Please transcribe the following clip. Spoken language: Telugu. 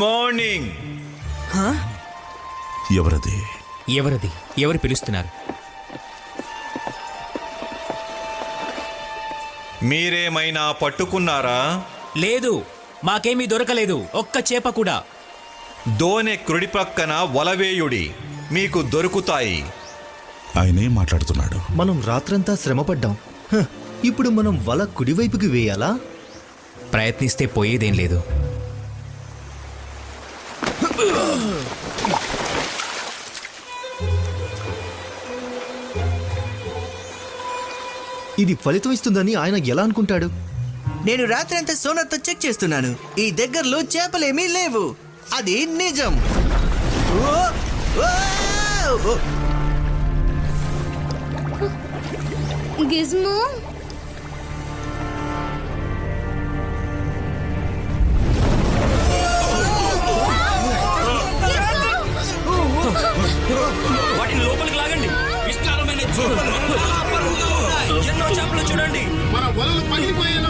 మార్నింగ్. ఎవరది? ఎవరు పిలుస్తున్నారు? మీరేమైనా పట్టుకున్నారా? లేదు, మాకేమీ దొరకలేదు, ఒక్క చేప కూడా. దోనె కుడి ప్రక్కన వలవేయుడి, మీకు దొరుకుతాయి. ఆయనే మాట్లాడుతున్నాడు. మనం రాత్రంతా శ్రమపడ్డాం. ఇప్పుడు మనం వల కుడివైపుకి వేయాలా? ప్రయత్నిస్తే పోయేదేం లేదు. ఇది ఫలితం ఇస్తుందని ఆయన ఎలా అనుకుంటాడు? నేను రాత్రంతా సోనార్తో చెక్ చేస్తున్నాను. ఈ దగ్గరలో చేపలేమీ లేవు. అది నిజం. ఓ! ఓ! ఓ! గిజ్మో, వాటిని లోపలికి లాగండి. విస్తారమైన ఎన్నో చేపలు చూడండి. మన వలలు పగిలిపోయేలా